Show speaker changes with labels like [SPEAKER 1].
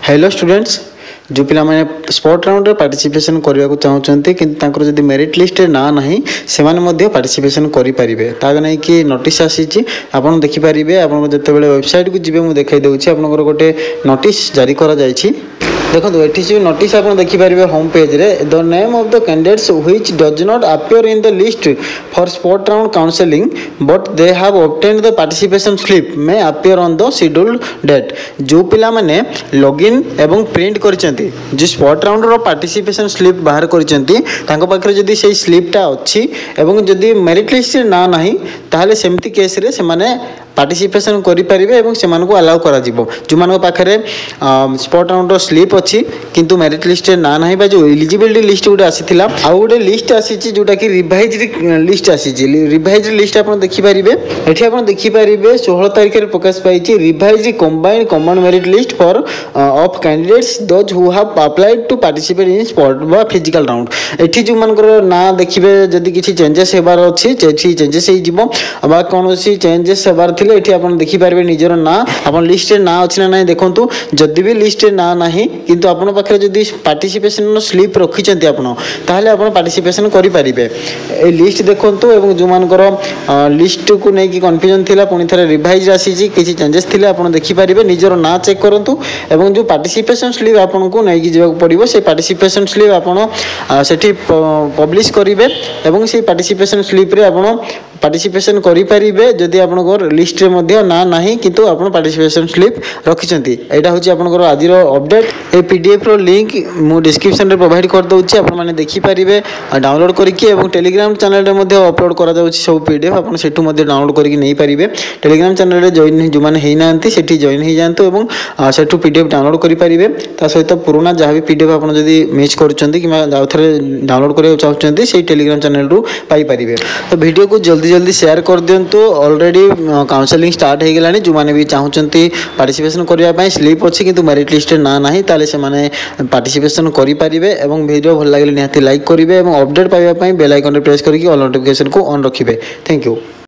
[SPEAKER 1] Hello students जो पिला माने स्पोर्ट राउंड रे पार्टिसिपेशन करबा को चाहउचंती किंतु तांकर जदी मेरिट लिस्ट रे ना नाही सेमाने मध्ये पार्टिसिपेशन करि परिबे ताग नै कि नोटिस आसीची आपन देखि परिबे आपन जते बेले वेबसाइट को जिबे मु देखाइ देउची आपन गोटे नोटिस जारी करा जायछि। देखो एटी जो नोटिस आप देखिपारे होम पेज रे the name of the candidates which does not appear in the list for spot round counselling but they have obtained the participation slip may appear on the scheduled date. जो पिला माने login एवं print करचंती जो spot round रो participation slip बाहर करचंती तांको पाखरे जदी सेही स्लिपटा अछि एवं जदी मेरिट लिस्ट ना नाही ताहाले सेमती केस रे से माने पार्टिसिपेशन करि परिबे एवं से मानको अलाउ करा जिवो। जो मानको पाखरे स्पोर्ट राउंड रो स्लिप अछि किंतु मेरिट लिस्ट रे ना नाही बा जो एलिजिबिलिटी लिस्ट गुडे आसीथिला आ गुडे लिस्ट आसीची जोटा कि रिवाइज लिस्ट आसीची रिवाइज लिस्ट आपण देखि परिबे। एठी आपण देखि परिबे 16 तारिख रे प्रकाश पाइची revise combined common merit list for of candidates those who have applied to participate in sport बा फिजिकल राउंड। एठी जो मानकर ना देखिबे जदी किछि चेंजेस हेबार अछि एठी चेंजेस हे जिवो बा कोनोसी चेंजेस हेबार एठी आपण देखि पारबे निजर ना आपण लिस्ट रे ना अछि ना नाही देखंतु जदी भी लिस्ट रे ना नाही किंतु आपण पाखरे जदी पार्टिसिपेशन स्लिप रखिचंती आपण ताहाले आपण पार्टिसिपेशन करि परिबे। ए लिस्ट देखंतु एवं जो मानकर लिस्ट को नै कि कंफ्यूजन थिला पुनी थरे रिवाइज आसीची किछि चेंजेस थिले आपण देखि परिबे निजर ना चेक करंतु एवं जो पार्टिसिपेशन स्लिप आपण को नै कि जेबा पड़िबो से पार्टिसिपेशन स्लिप आपण सेठी पब्लिश करिवे एवं से पार्टिसिपेशन स्लिप रे आपण पार्टिसिपेशन करि परिबे जदी आपनकर लिस्ट रे मध्ये ना नाही किंतु आपण पार्टिसिपेशन स्लिप रखिचंती। एटा होची आपनकर आजिर अपडेट। ए पीडीएफ रो लिंक मु डिस्क्रिप्शन रे प्रोवाइड कर दउची आपण माने देखि परिबे डाउनलोड करिकि एवं टेलीग्राम चैनल रे मध्ये अपलोड करा जाउची सब पीडीएफ आपण सेटु मध्ये डाउनलोड करिकि नै परिबे। टेलीग्राम चैनल रे जॉइन जो माने हेइ नांती सेठी जॉइन हेइ जानतो एवं सेटु पीडीएफ डाउनलोड करि परिबे। ता सहित पुराना जहा भी पीडीएफ आपण जदी मिस करचंती कि आउथरे डाउनलोड करियो चाहचंती सेही टेलीग्राम चैनल रु पाई परिबे। तो वीडियो को जल्दी जल्दी शेयर कर दियंतु। ऑलरेडी काउंसलिंग स्टार्ट हो गलानी जो माने भी चाहूचंती पार्टिसिपेशन करिया पई स्लिप अछि किंतु मेरिट लिस्ट ना नाही ताले से माने पार्टिसिपेशन करि परिबे एवं वीडियो भल लागले निहाती लाइक करिवे एवं अपडेट पाइबा पई बेल आइकन रे प्रेस करिकि ऑल नोटिफिकेशन को ऑन रखिबे। Thank you.